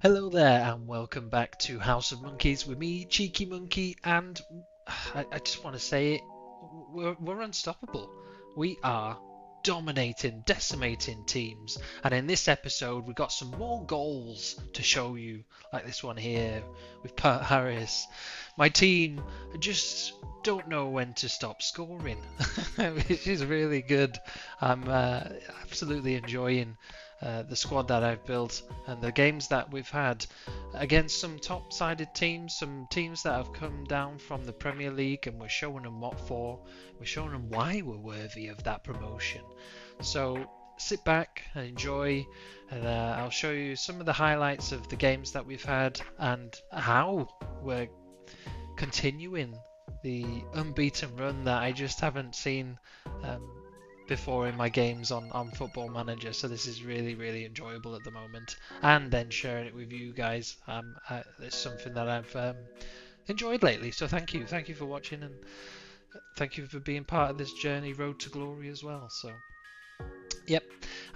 Hello there, and welcome back to House of Monkeys with me, Cheeky Monkey, and I just want to say it, we're unstoppable. We are dominating, decimating teams, and in this episode, we've got some more goals to show you, like this one here with Pat Harris. My team just don't know when to stop scoring, which is really good. I'm absolutely enjoying the squad that I've built and the games that we've had against some top-sided teams, some teams that have come down from the Premier League, and we're showing them what for. We're showing them why we're worthy of that promotion. So sit back and enjoy, and I'll show you some of the highlights of the games that we've had and how we're continuing the unbeaten run that I just haven't seen before in my games on Football Manager. So this is really enjoyable at the moment, and then sharing it with you guys. It's something that I've enjoyed lately. So thank you for watching, and thank you for being part of this journey, road to glory as well. So yep,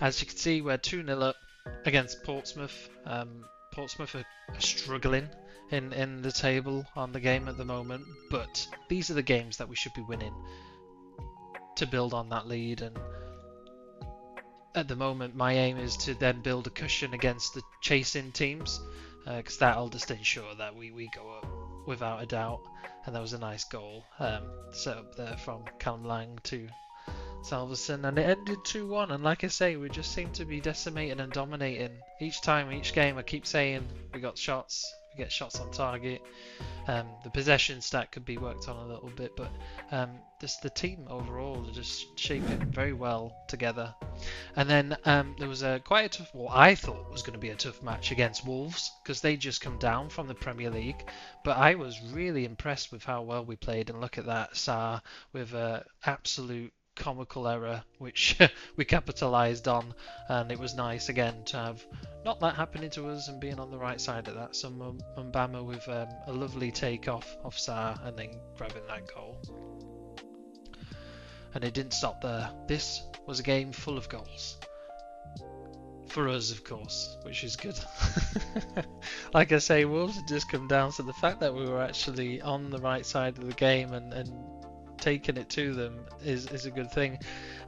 as you can see, we're 2-0 up against Portsmouth. Portsmouth are struggling in the table on the game at the moment, but these are the games that we should be winning to build on that lead. And at the moment, my aim is to then build a cushion against the chasing teams, because that'll just ensure that we go up without a doubt. And that was a nice goal set up there from Callum Lang to Salverson, and it ended 2-1. And like I say, we just seem to be decimating and dominating each time, each game. I keep saying we got shots, we get shots on target. The possession stat could be worked on a little bit, but just the team overall are just shaping very well together. And then there was quite a tough, what I thought was going to be a tough match against Wolves, because they just come down from the Premier League. But I was really impressed with how well we played, and look at that, Sarr with an absolute comical error which we capitalised on, and it was nice again to have not that happening to us and being on the right side of that. So Mbama with a lovely take off Sarr and then grabbing that goal. And it didn't stop there. This was a game full of goals. For us, of course, which is good. Like I say, Wolves had just come down, so the fact that we were actually on the right side of the game and taking it to them is a good thing.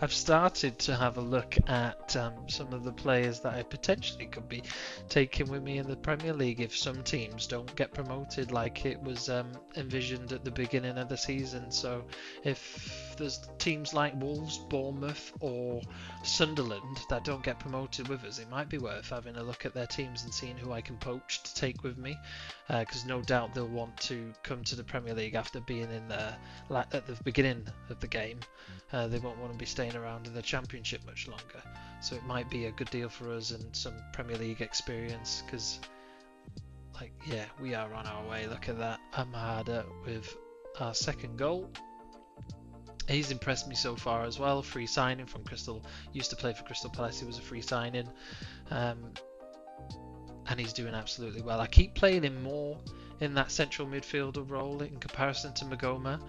I've started to have a look at some of the players that I potentially could be taking with me in the Premier League if some teams don't get promoted like it was envisioned at the beginning of the season. So if there's teams like Wolves, Bournemouth or Sunderland that don't get promoted with us, it might be worth having a look at their teams and seeing who I can poach to take with me, because no doubt they'll want to come to the Premier League after being in there at the beginning of the game. They won't want to be staying around in the Championship much longer, so it might be a good deal for us and some Premier League experience, because we are on our way. Look at that, Amada with our second goal. He's impressed me so far as well. Free signing from Crystal, used to play for Crystal Palace. He was a free signing, and he's doing absolutely well. I keep playing him more in that central midfielder role in comparison to Magoma,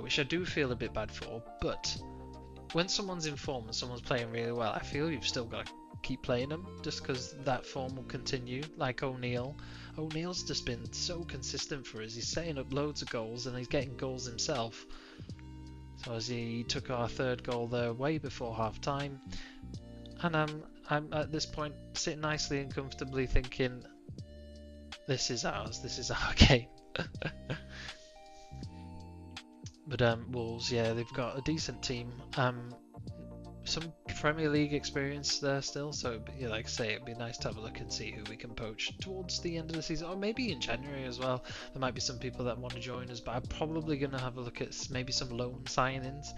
which I do feel a bit bad for. But when someone's in form and someone's playing really well, I feel you've still got to keep playing them, just because that form will continue. Like O'Neill's just been so consistent for us. He's setting up loads of goals and he's getting goals himself. So as he took our third goal there way before half time, and I'm at this point sitting nicely and comfortably thinking, this is ours, this is our game. But Wolves, yeah, they've got a decent team. Some Premier League experience there still, so like I say, it'd be nice to have a look and see who we can poach towards the end of the season, or maybe in January as well. There might be some people that want to join us, but I'm probably going to have a look at maybe some loan signings,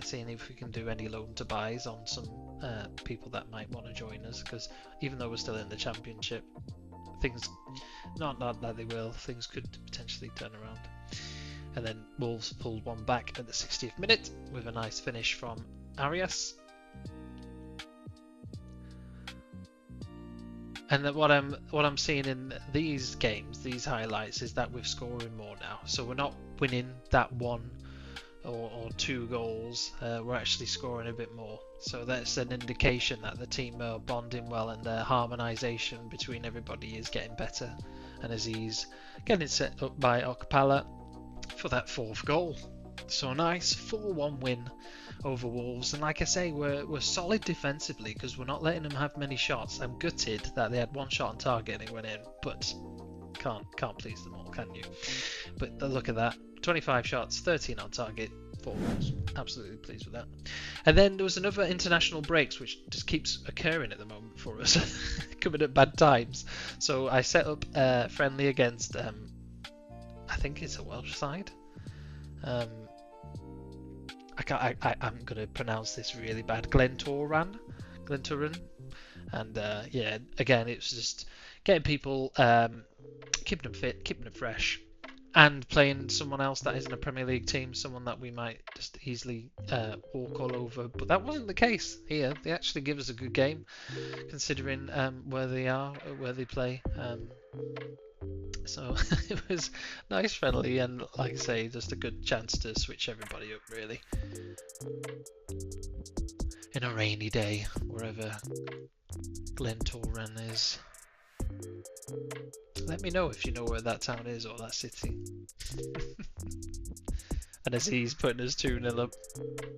seeing if we can do any loan to buys on some people that might want to join us, because even though we're still in the Championship, things, not that they will, things could potentially turn around. And then Wolves pulled one back at the 60th minute with a nice finish from Arias. And what I'm seeing in these games, these highlights, is that we're scoring more now. So we're not winning that one or 2 goals, we're actually scoring a bit more. So that's an indication that the team are bonding well and the harmonisation between everybody is getting better. And as he's getting set up by Okpala for that 4th goal. So nice 4-1 win over Wolves. And like I say, we're solid defensively because we're not letting them have many shots. I'm gutted that they had 1 shot on target and it went in, but can't please them all, can you? But look at that. 25 shots, 13 on target, 4 goals. Absolutely pleased with that. And then there was another international breaks, which just keeps occurring at the moment for us, coming at bad times. So I set up a friendly against, I think it's a Welsh side. I'm going to pronounce this really bad. Glentoran. And yeah, again, it was just getting people, keeping them fit, keeping them fresh. And playing someone else that isn't a Premier League team, someone that we might just easily walk all over. But that wasn't the case here. They actually give us a good game, considering where they are, where they play. So it was nice, friendly, and like I say, just a good chance to switch everybody up, really. In a rainy day, wherever Glentoran is. Let me know if you know where that town is or that city. And as he's putting us 2-0 up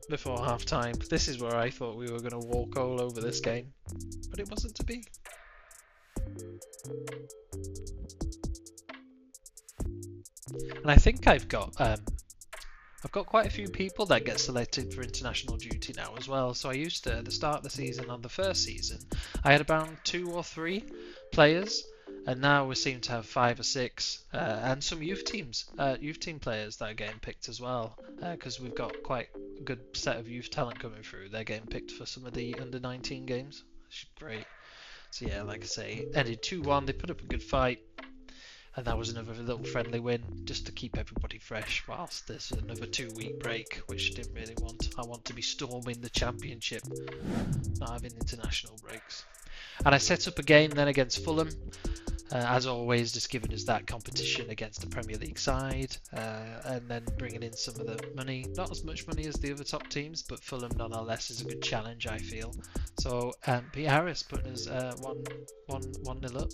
before half time, this is where I thought we were going to walk all over this game, but it wasn't to be. And I think I've got quite a few people that get selected for international duty now as well. So I used to, at the start of the season, on the first season, I had about 2 or 3 players. And now we seem to have 5 or 6, and some youth team players that are getting picked as well, because we've got quite a good set of youth talent coming through. They're getting picked for some of the under-19 games, which is great. So yeah, like I say, ended 2-1. They put up a good fight, and that was another little friendly win, just to keep everybody fresh whilst there's another 2-week break, which I didn't really want. I want to be storming the championship, not having international breaks. And I set up a game then against Fulham. As always, just giving us that competition against the Premier League side, and then bringing in some of the money. Not as much money as the other top teams, but Fulham nonetheless is a good challenge, I feel. So Pete Harris putting us 1-0 up.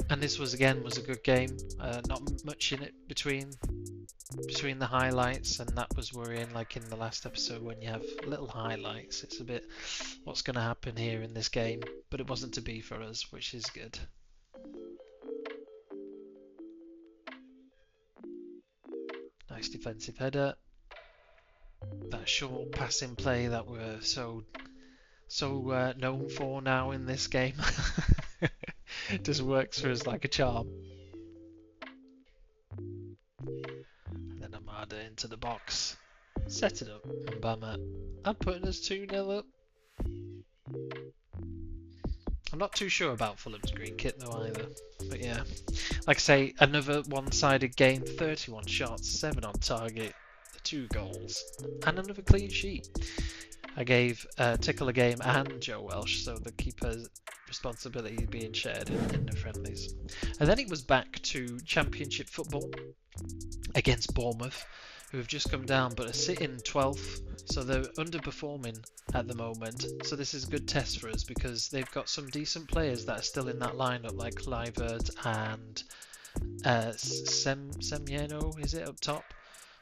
And this was a good game. Not much in it between the highlights, and that was worrying, like in the last episode when you have little highlights. It's a bit, what's going to happen here in this game? But it wasn't to be for us, which is good. Nice defensive header. That short passing play that we're so known for now in this game. Just works for us like a charm. And then Amada into the box. Set it up. Mbama. And putting us 2-0 up. I'm not too sure about Fulham's green kit though either. But yeah. Like I say, another one-sided game. 31 shots, 7 on target, 2 goals. And another clean sheet. I gave Tickle a game and Joe Welsh, so the keeper's responsibility being shared in the friendlies. And then it was back to Championship football against Bournemouth, who have just come down but are sitting 12th, so they're underperforming at the moment. So this is a good test for us because they've got some decent players that are still in that lineup, like Clivert and Semyeno, is it, up top?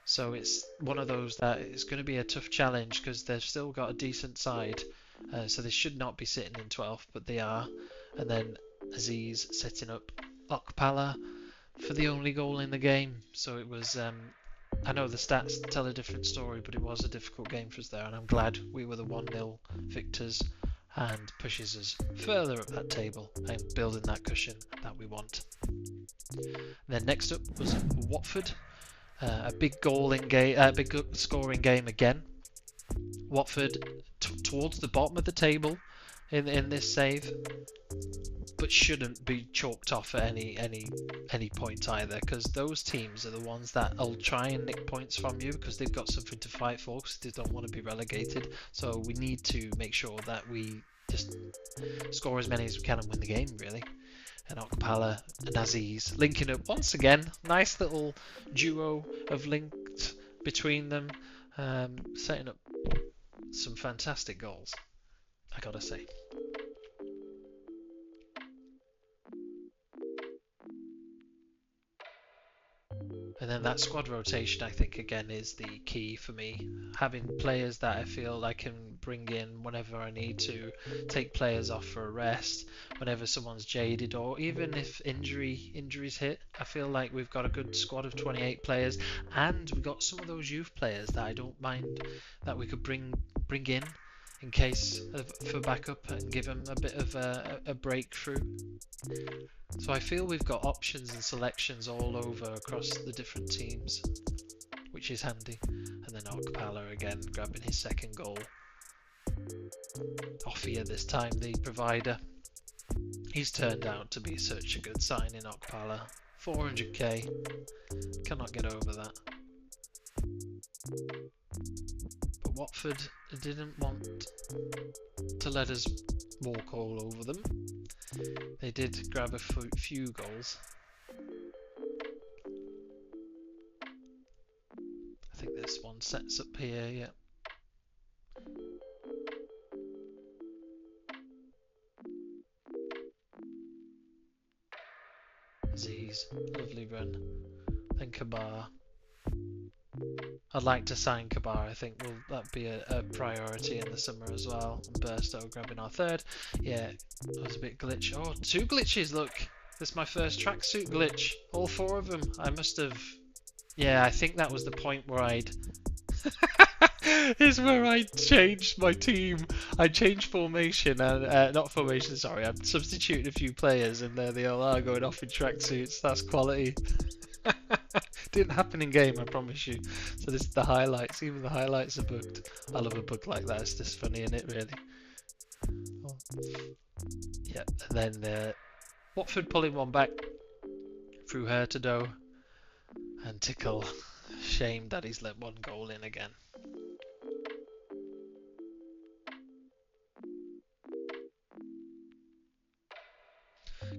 So it's one of those that it's going to be a tough challenge because they've still got a decent side. So they should not be sitting in 12th, but they are. And then Aziz setting up Okpala for the only goal in the game. So it was, I know the stats tell a different story, but it was a difficult game for us there. And I'm glad we were the 1-0 victors and pushes us further up that table and building that cushion that we want. And then next up was Watford. A big big scoring game again. Watford towards the bottom of the table in this save, but shouldn't be chalked off at any point either, because those teams are the ones that will try and nick points from you because they've got something to fight for, because they don't want to be relegated. So we need to make sure that we just score as many as we can and win the game, really. and Okpala and Aziz linking up once again. Nice little duo of linked between them, setting up some fantastic goals, I gotta say. And then that squad rotation, I think, again, is the key for me. Having players that I feel I can bring in whenever I need to, take players off for a rest, whenever someone's jaded, or even if injuries hit. I feel like we've got a good squad of 28 players, and we've got some of those youth players that I don't mind that we could bring in case for backup and give them a bit of a breakthrough. So I feel we've got options and selections all over across the different teams, which is handy. And then Okpala again grabbing his second goal. Offia this time, the provider. He's turned out to be such a good sign in Okpala. 400k. Cannot get over that. But Watford didn't want to let us walk all over them. They did grab a few goals. I think this one sets up here, yeah. Aziz, lovely run. Then Kabar. I'd like to sign Kabar. I think that'll be a priority in the summer as well. And Burstow grabbing our third. Yeah, that was a bit glitch. Oh, 2 glitches, look. This is my first tracksuit glitch. All 4 of them. I must have... Yeah, I think that was the point where I'd... is where I changed my team. I changed formation and not formation. Sorry, I've substituted a few players, and there they all are going off in tracksuits. That's quality. Didn't happen in game, I promise you. So this is the highlights. Even the highlights are bugged. I love a bug like that. It's just funny, isn't it? Really. Oh. Yeah, and then Watford pulling one back through Hurtado and Tickle. Shame that he's let 1 goal in again.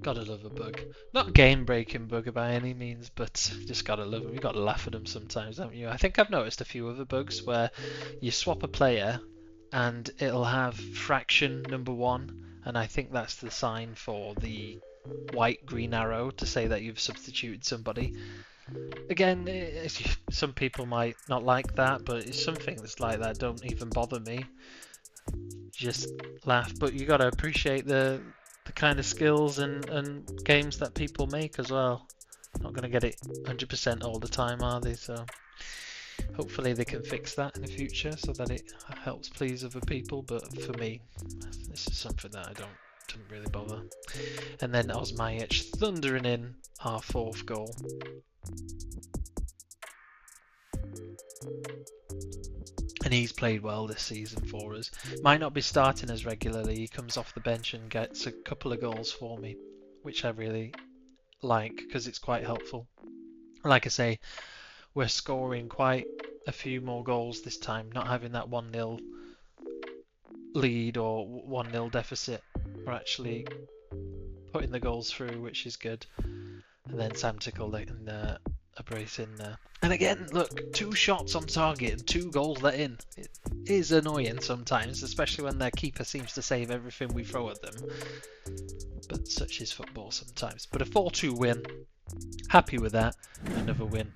Gotta love a bug. Not game-breaking bug by any means, but just gotta love them. You gotta laugh at them sometimes, haven't you? I think I've noticed a few other bugs where you swap a player and it'll have fraction number 1, and I think that's the sign for the white-green arrow to say that you've substituted somebody. Again, some people might not like that, but it's some things like that don't even bother me. Just laugh, but you gotta appreciate the kind of skills and games that people make as well. Not going to get it 100% all the time, are they? So hopefully they can fix that in the future so that it helps please other people. But for me, this is something that I don't really bother. And then Osmajic thundering in our 4th goal. And he's played well this season for us. Might not be starting as regularly. He comes off the bench and gets a couple of goals for me, which I really like because it's quite helpful. Like I say, we're scoring quite a few more goals this time, not having that 1-0 lead or 1-0 deficit. We're actually putting the goals through, which is good. And then Sam Tickle letting a brace in there. And again, look, 2 shots on target and 2 goals let in. It is annoying sometimes, especially when their keeper seems to save everything we throw at them. But such is football sometimes. But a 4-2 win. Happy with that. Another win.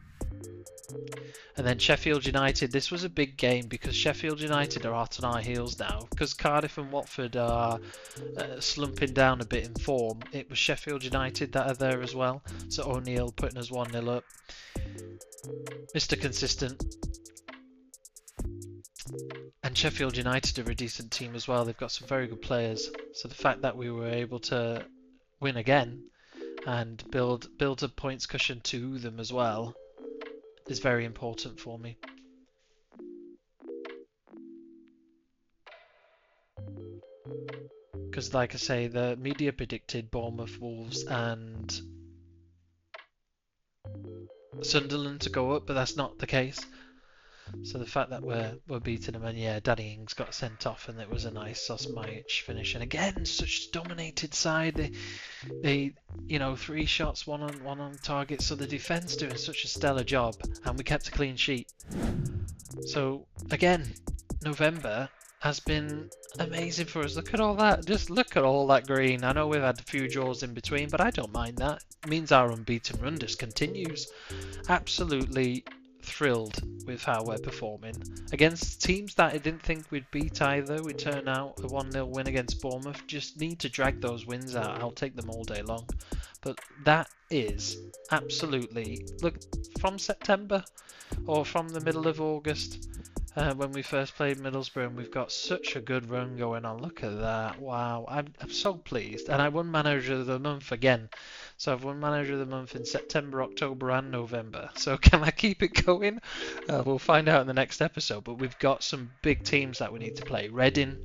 And then Sheffield United. This was a big game because Sheffield United are hot on our heels now. Because Cardiff and Watford are slumping down a bit in form. It was Sheffield United that are there as well. So O'Neill putting us 1-0 up. Mr. Consistent. And Sheffield United are a decent team as well. They've got some very good players. So the fact that we were able to win again and build a points cushion to them as well is very important for me. Because like I say, the media predicted Bournemouth, Wolves and Sunderland to go up, but that's not the case. So the fact that we're beating them, and yeah, Danny Ings got sent off, and it was a nice Osmajic finish. And again, such dominated side. They 3 shots, one on target. So the defence doing such a stellar job, and we kept a clean sheet. So again, November has been amazing for us. Look at all that. Just look at all that green. I know we've had a few draws in between, but I don't mind that. It means our unbeaten run just continues. Absolutely thrilled with how we're performing. Against teams that I didn't think we'd beat either, we turn out a 1-0 win against Bournemouth. Just need to drag those wins out. I'll take them all day long. But that is absolutely... Look, from September or from the middle of August, when we first played Middlesbrough, and we've got such a good run going on. Look at that. Wow. I'm so pleased. And I won Manager of the Month again. So I've won Manager of the Month in September, October and November. So can I keep it going? We'll find out in the next episode. But we've got some big teams that we need to play. Reading,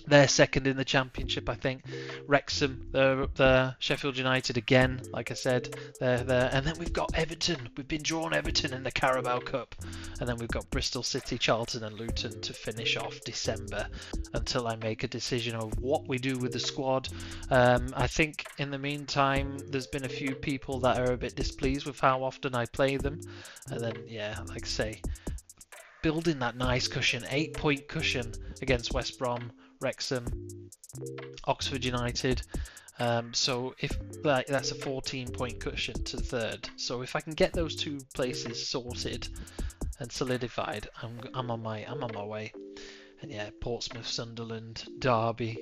they're second in the Championship, I think. Wrexham, they're up there. Sheffield United again, like I said, they're there. And then we've got Everton. We've been drawn Everton in the Carabao Cup. And then we've got Bristol City, Charlton and Luton to finish off December until I make a decision of what we do with the squad. I think in the meantime, there's been a few people that are a bit displeased with how often I play them. And then, yeah, like I say, building that nice cushion, 8-point cushion against West Brom, Wrexham, Oxford United. So if that's a 14-point cushion to third. So if I can get those 2 places sorted and solidified, I'm on my way. And yeah, Portsmouth, Sunderland, Derby,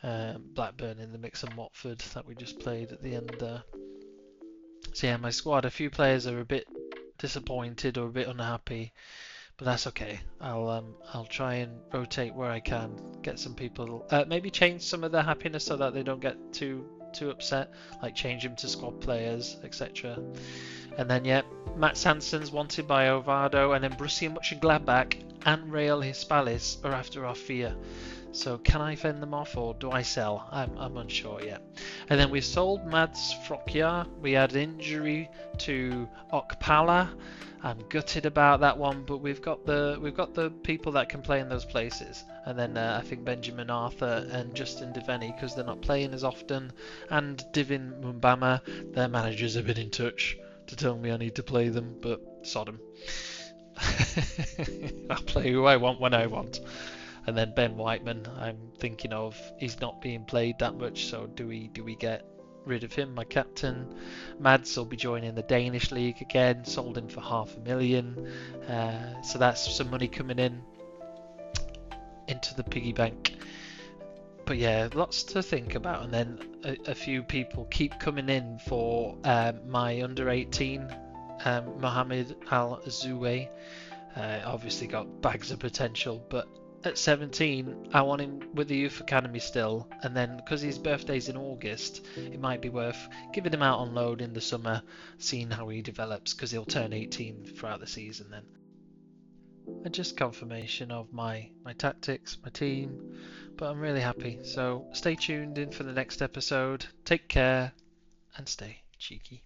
Blackburn in the mix, and Watford that we just played at the end there. So yeah, my squad, a few players are a bit disappointed or a bit unhappy. But that's okay. I'll try and rotate where I can, get some people, maybe change some of their happiness so that they don't get too upset, like change them to squad players, etc. And then yeah, Matt Sanson's wanted by Ovado, and then Borussia Mönchengladbach and Real Hispalis are after our fear. So can I fend them off or do I sell? I'm unsure yet. And then we sold Mads Frokjar. We had an injury to Okpala. I'm gutted about that one, but we've got the people that can play in those places. And then I think Benjamin Arthur and Justin Devaney, because they're not playing as often, and Divin Mumbama, their managers have been in touch to tell me I need to play them, but sod 'em. I'll play who I want when I want. And then Ben Whiteman, I'm thinking of, he's not being played that much, so do we get rid of him, my captain? Mads will be joining the Danish league again, sold him for $500,000, so that's some money coming into the piggy bank. But yeah, lots to think about. And then a few people keep coming in for my under 18, Mohamed Al Zoué. Obviously got bags of potential, but at 17, I want him with the youth academy still, and then because his birthday's in August, it might be worth giving him out on loan in the summer, seeing how he develops, because he'll turn 18 throughout the season then. And just confirmation of my tactics, my team, but I'm really happy. So stay tuned in for the next episode. Take care and stay cheeky.